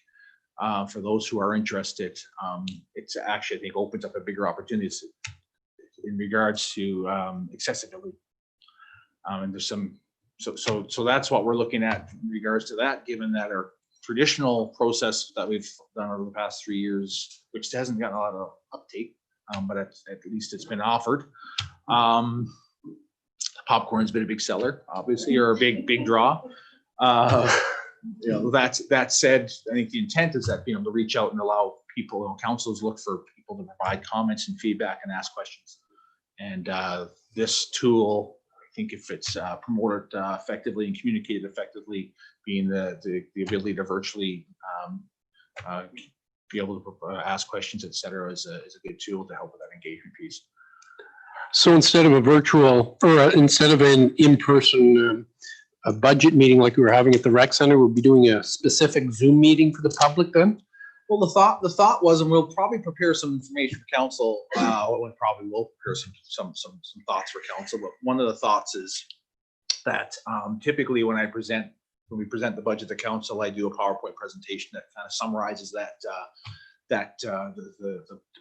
for those who are interested, it's actually, I think, opens up a bigger opportunity in regards to accessibility. And there's some, so that's what we're looking at in regards to that, given that our traditional process that we've done over the past 3 years, which hasn't gotten a lot of uptake, but at least it's been offered. Popcorn's been a big seller, obviously, or a big draw. That said, I think the intent is that being able to reach out and allow people, councils look for people to provide comments and feedback and ask questions. And this tool, I think if it's promoted effectively and communicated effectively, being the ability to virtually be able to ask questions, et cetera, is a good tool to help with that engagement piece. So instead of a virtual, or instead of an in-person a budget meeting like we were having at the rec center, we'll be doing a specific Zoom meeting for the public then? Well, the thought was, and we'll probably prepare some information for council. We'll prepare some thoughts for council. But one of the thoughts is that typically when we present the budget to council, I do a PowerPoint presentation that kind of summarizes the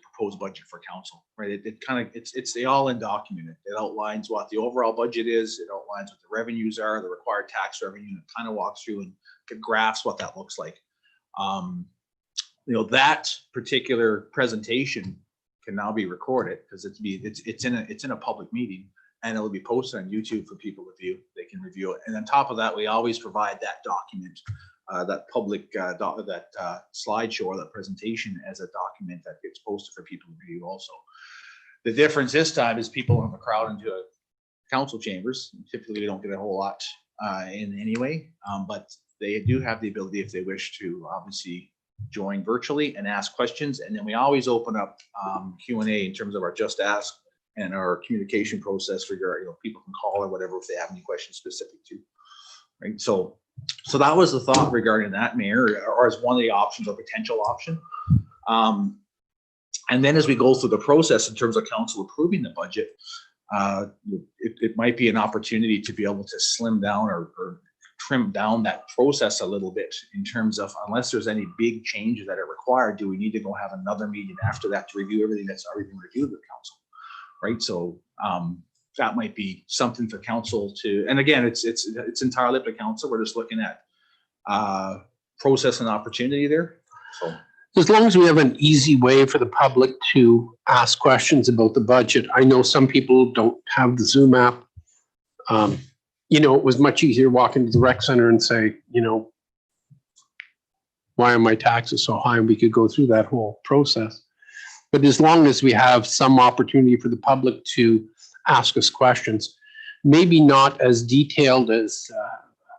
proposed budget for council. Right? It's the all-in document. It outlines what the overall budget is. It outlines what the revenues are, the required tax revenue, and it kind of walks through and graphs what that looks like. That particular presentation can now be recorded because it's in a public meeting, and it'll be posted on YouTube for people to view. They can review it, and on top of that, we always provide that document, that public slideshow or that presentation as a document that gets posted for people to view. Also, the difference this time is people have a crowd into a council chambers. Typically, we don't get a whole lot in anyway, but they do have the ability, if they wish to, obviously join virtually and ask questions. And then we always open up Q&A in terms of our Just Ask and our communication process for people can call or whatever if they have any questions specific to. Right. So that was the thought regarding that, Mayor, or as one of the options or potential option. And then as we go through the process in terms of council approving the budget, it might be an opportunity to be able to slim down or trim down that process a little bit in terms of, unless there's any big changes that are required, do we need to go have another meeting after that to review everything that's already been reviewed with council, right? So that might be something for council to, and again, it's entirely up to council. We're just looking at process and opportunity there. So as long as we have an easy way for the public to ask questions about the budget. I know some people don't have the Zoom app. It was much easier to walk into the rec center and say, why are my taxes so high? And we could go through that whole process. But as long as we have some opportunity for the public to ask us questions, maybe not as detailed as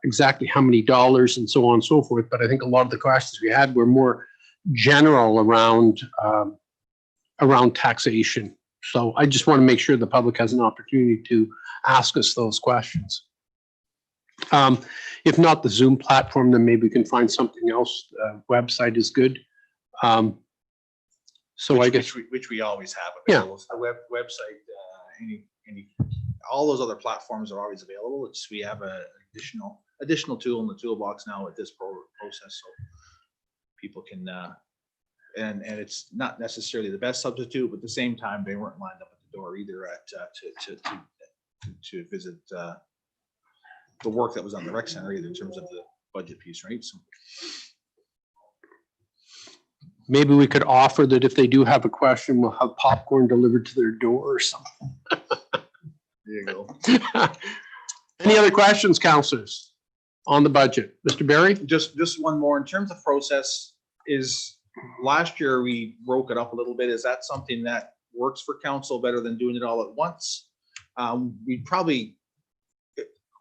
exactly how many dollars and so on and so forth, but I think a lot of the questions we had were more general around taxation. So I just want to make sure the public has an opportunity to ask us those questions. If not the Zoom platform, then maybe we can find something else. Website is good. So I guess, Which we always have Yeah. available. The website, all those other platforms are always available. It's, we have a additional tool in the toolbox now with this process, so people can, and it's not necessarily the best substitute, but at the same time, they weren't lined up at the door either to visit the work that was on the rec center either in terms of the budget piece, right? So maybe we could offer that if they do have a question, we'll have popcorn delivered to their door or something. there you go. Any other questions, councillors, on the budget? Mr. Barry? Just one more in terms of process is last year we broke it up a little bit. Is that something that works for council better than doing it all at once? We'd probably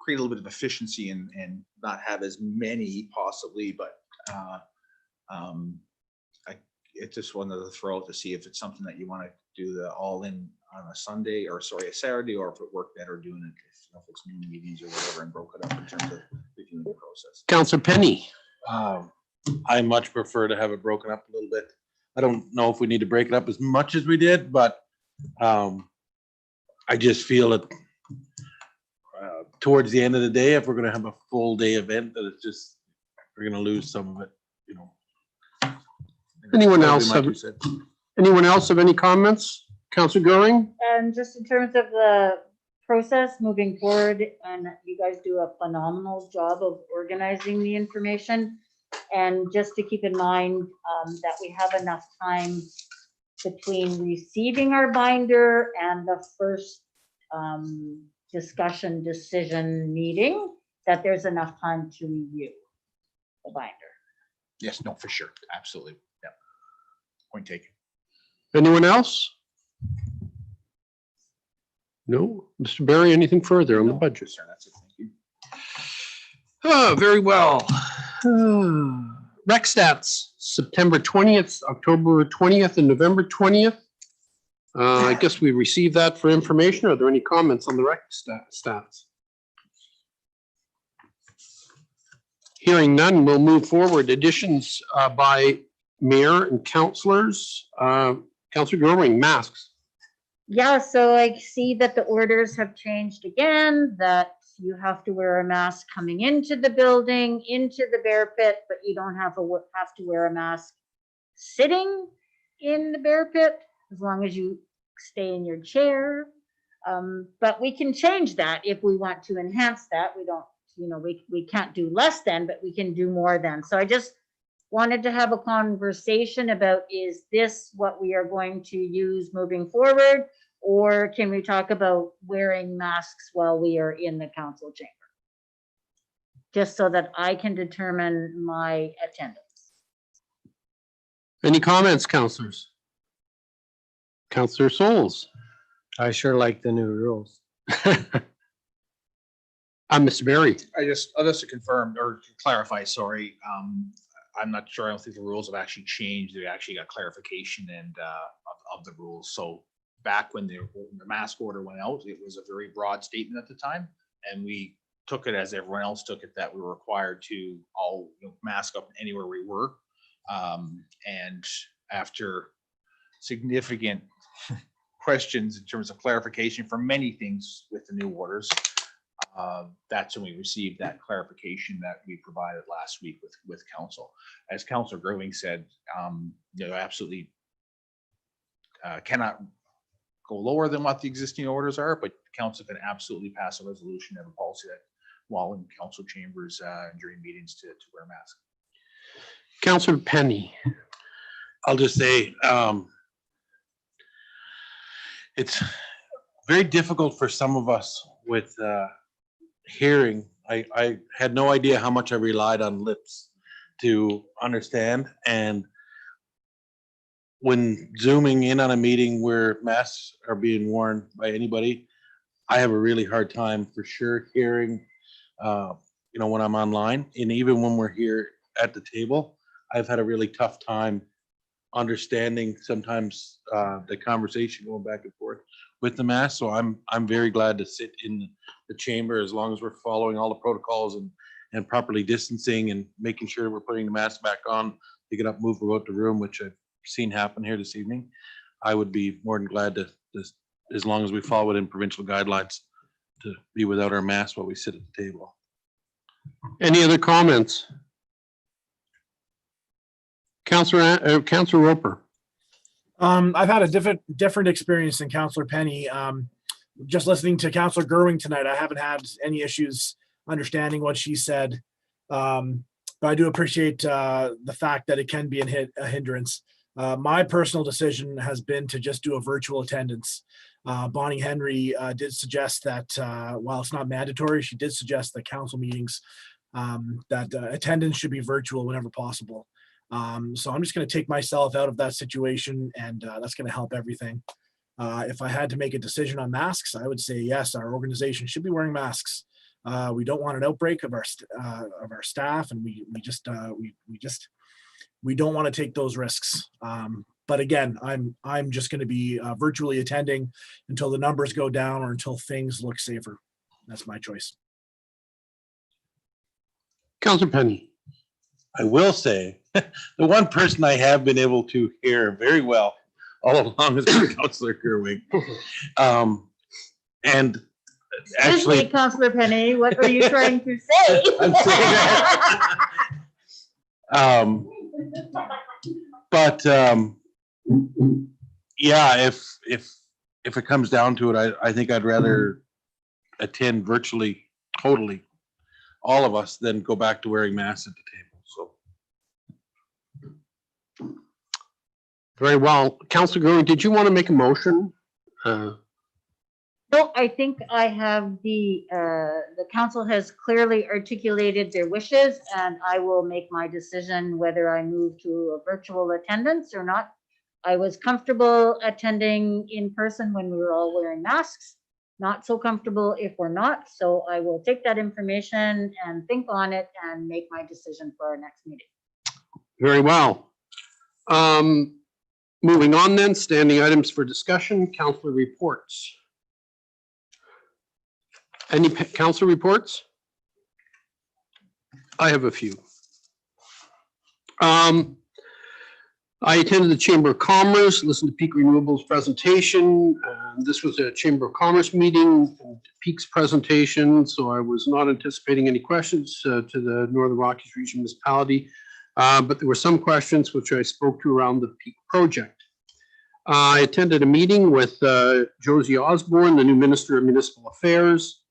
create a little bit of efficiency and not have as many possibly, but it's just wanted to throw out to see if it's something that you want to do the all in on a Sunday or sorry, a Saturday, or if it worked better doing it if it's mini meetings or whatever and broke it up in terms of reviewing the process. Councillor Penny? I much prefer to have it broken up a little bit. I don't know if we need to break it up as much as we did, but I just feel that towards the end of the day, if we're going to have a full day event, that it's just, we're going to lose some of it, you know. Anyone else have any comments? Councillor Goring? And just in terms of the process moving forward, and you guys do a phenomenal job of organizing the information. And just to keep in mind that we have enough time between receiving our binder and the first discussion decision meeting, that there's enough time to review the binder. Yes, no, for sure. Absolutely. Yeah. Point taken. Anyone else? No? Mr. Barry, anything further on the budget? Sir, that's it. Thank you. Oh, very well. Rec stats, September 20th, October 20th, and November 20th. I guess we received that for information. Are there any comments on the rec stats? Hearing none, we'll move forward. Additions by mayor and councillors. Councillor Goring, masks. Yeah, so I see that the orders have changed again, that you have to wear a mask coming into the building, into the bear pit, but you don't have to wear a mask sitting in the bear pit, as long as you stay in your chair. But we can change that if we want to enhance that. We don't, you know, we can't do less than, but we can do more than. So I just wanted to have a conversation about, is this what we are going to use moving forward? Or can we talk about wearing masks while we are in the council chamber? Just so that I can determine my attendance. Any comments, councillors? Councillor Souls. I sure like the new rules. I'm Mr. Barry. Just to confirm or to clarify, sorry, I'm not sure. I don't think the rules have actually changed. They actually got clarification and of the rules. So back when the mask order went out, it was a very broad statement at the time, and we took it as everyone else took it, that we were required to all mask up anywhere we were. And after significant questions in terms of clarification for many things with the new orders, that's when we received that clarification that we provided last week with council. As Councillor Growing said, absolutely cannot go lower than what the existing orders are, but council can absolutely pass a resolution and a policy that while in council chambers during meetings to wear a mask. Councillor Penny. I'll just say, it's very difficult for some of us with hearing. I had no idea how much I relied on lips to understand. And when zooming in on a meeting where masks are being worn by anybody, I have a really hard time for sure hearing, when I'm online. And even when we're here at the table, I've had a really tough time understanding sometimes the conversation going back and forth with the mask. So I'm very glad to sit in the chamber as long as we're following all the protocols and properly distancing and making sure we're putting the mask back on, pick it up, move about the room, which I seen happen here this evening, I would be more than glad to, as long as we follow within provincial guidelines, to be without our masks while we sit at the table. Any other comments? Councillor Roper. I've had a different experience than Councillor Penny. Just listening to Councillor Gerwing tonight, I haven't had any issues understanding what she said. But I do appreciate the fact that it can be a hindrance. My personal decision has been to just do a virtual attendance. Bonnie Henry did suggest that while it's not mandatory, she did suggest that council meetings, that attendance should be virtual whenever possible. So I'm just going to take myself out of that situation, and that's going to help everything. If I had to make a decision on masks, I would say yes, our organization should be wearing masks. We don't want an outbreak of our staff, and we don't want to take those risks. But again, I'm just going to be virtually attending until the numbers go down or until things look safer. That's my choice. Councillor Penny. I will say, the one person I have been able to hear very well all along is Councillor Gerwig. And actually, Councillor Penny, what are you trying to say? I'm saying that. But yeah, if it comes down to it, I think I'd rather attend virtually, totally, all of us, than go back to wearing masks at the table. So. Very well. Councillor Gerwig, did you want to make a motion? No, I think I have the council has clearly articulated their wishes, and I will make my decision whether I move to a virtual attendance or not. I was comfortable attending in person when we were all wearing masks, not so comfortable if we're not. So I will take that information and think on it and make my decision for our next meeting. Very well. Moving on then, standing items for discussion, councillor reports. Any council reports? I have a few. I attended the Chamber of Commerce, listened to Peak Renewables presentation. This was a Chamber of Commerce meeting, Peak's presentation, so I was not anticipating any questions to the Northern Rockies Region Municipality, but there were some questions which I spoke to around the Peak project. I attended a meeting with Josie Osborne, the new Minister of Municipal Affairs.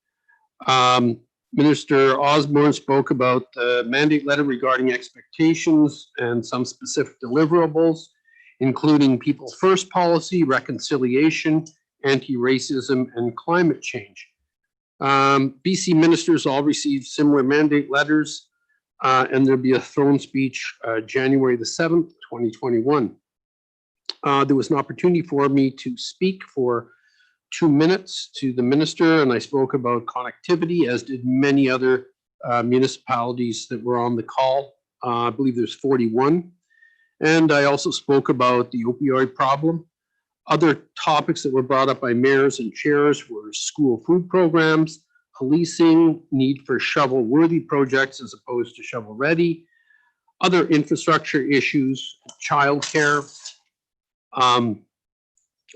Minister Osborne spoke about the mandate letter regarding expectations and some specific deliverables, including People First policy, reconciliation, anti-racism, and climate change. BC ministers all received similar mandate letters, and there'll be a throne speech January the 7th, 2021. There was an opportunity for me to speak for 2 minutes to the minister, and I spoke about connectivity, as did many other municipalities that were on the call. I believe there's 41. And I also spoke about the opioid problem. Other topics that were brought up by mayors and chairs were school food programs, policing, need for shovel-worthy projects as opposed to shovel-ready, other infrastructure issues, childcare.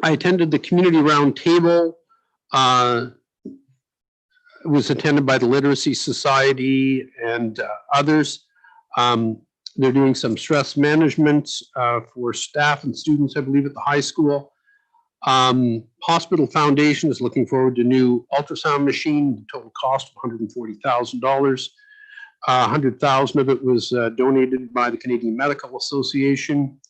I attended the community roundtable. It was attended by the Literacy Society and others. They're doing some stress management for staff and students, I believe, at the high school. Hospital Foundation is looking forward to new ultrasound machine, the total cost of $140,000. $100,000 of it was donated by the Canadian Medical Association.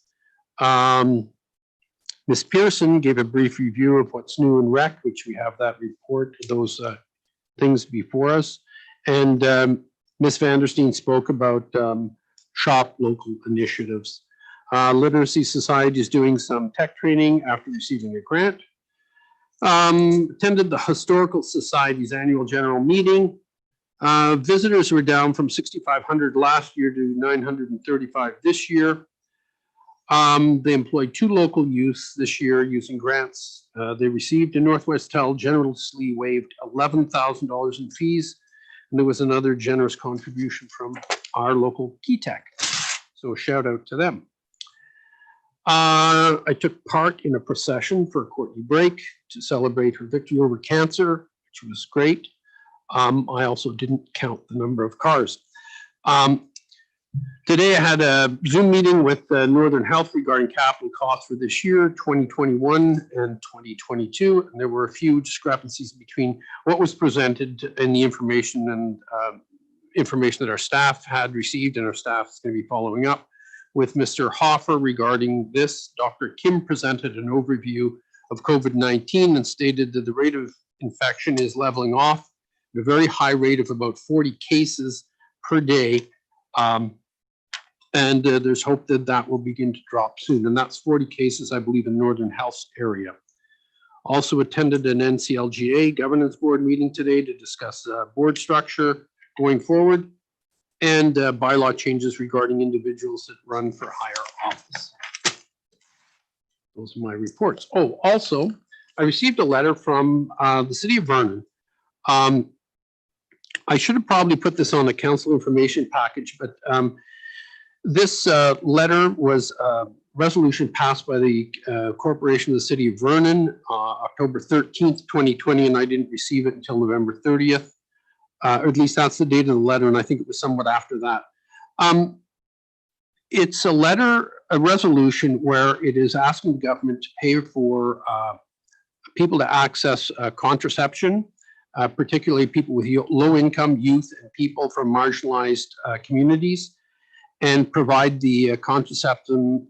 Ms. Pearson gave a brief review of what's new in rec, which we have that report, those things before us. And Ms. Vandersteen spoke about shop local initiatives. Literacy Society is doing some tech training after receiving a grant. Attended the Historical Society's annual general meeting. Visitors were down from 6,500 last year to 935 this year. They employed 2 local youths this year using grants they received, and Northwest Tel generously waived $11,000 in fees, and there was another generous contribution from our local Key Tech. So a shout out to them. I took part in a procession for Courtney Brake to celebrate her victory over cancer, which was great. I also didn't count the number of cars. Today I had a Zoom meeting with Northern Health regarding capital costs for this year, 2021 and 2022. And there were a few discrepancies between what was presented in the information and information that our staff had received, and our staff is going to be following up with Mr. Hoffer regarding this. Dr. Kim presented an overview of COVID-19 and stated that the rate of infection is leveling off at a very high rate of about 40 cases per day. And there's hope that that will begin to drop soon. And that's 40 cases, I believe, in Northern Health's area. Also attended an NCLGA governance board meeting today to discuss board structure going forward and bylaw changes regarding individuals that run for higher office. Those are my reports. Oh, also, I received a letter from the city of Vernon. I should have probably put this on the council information package, but this letter was a resolution passed by the corporation of the city of Vernon, October 13th, 2020, and I didn't receive it until November 30th. Or at least that's the date of the letter, and I think it was somewhat after that. It's a resolution where it is asking the government to pay for people to access contraception, particularly people with low income, youth, and people from marginalized communities, and provide the contraception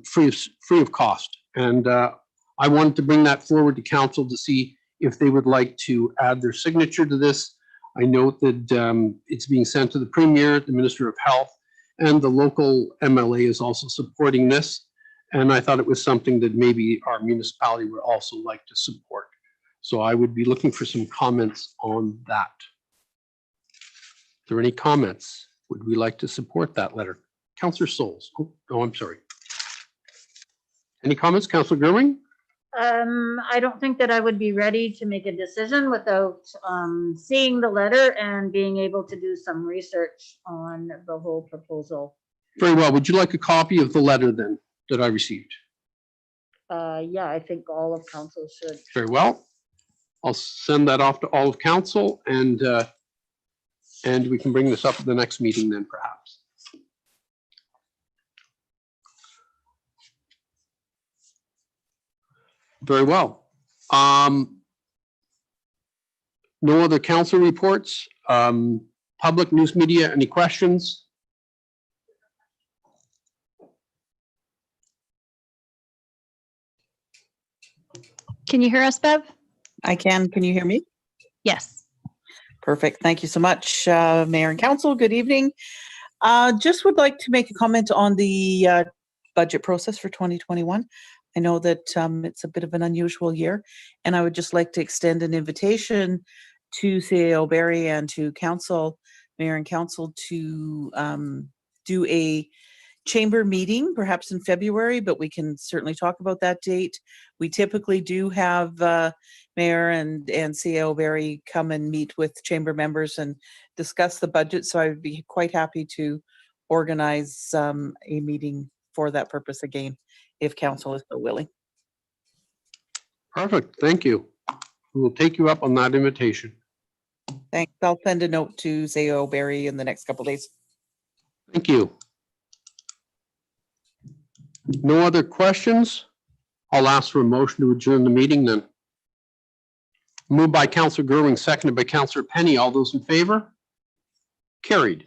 free of cost. And I wanted to bring that forward to council to see if they would like to add their signature to this. I note that it's being sent to the Premier, the Minister of Health, and the local MLA is also supporting this. And I thought it was something that maybe our municipality would also like to support. So I would be looking for some comments on that. Are there any comments? Would we like to support that letter? Councillor Souls. Oh, I'm sorry. Any comments, Councillor Gerwing? I don't think that I would be ready to make a decision without seeing the letter and being able to do some research on the whole proposal. Very well. Would you like a copy of the letter then that I received? Yeah, I think all of council should. Very well. I'll send that off to all of council, and we can bring this up at the next meeting then perhaps. Very well. No other council reports. Public news media, any questions? Can you hear us, Bev? I can. Can you hear me? Yes. Perfect. Thank you so much, Mayor and Council. Good evening. Just would like to make a comment on the budget process for 2021. I know that it's a bit of an unusual year, and I would just like to extend an invitation to CAO Barrie and to Council, Mayor and Council, to do a chamber meeting, perhaps in February, but we can certainly talk about that date. We typically do have Mayor and CAO Barrie come and meet with chamber members and discuss the budget, so I would be quite happy to organize a meeting for that purpose again, if council is so willing. Perfect. Thank you. We will take you up on that invitation. Thanks. I'll send a note to CAO Barrie in the next couple of days. Thank you. No other questions? I'll ask for a motion to adjourn the meeting then. Moved by Councillor Gerwing, seconded by Councillor Penny. All those in favor? Carried.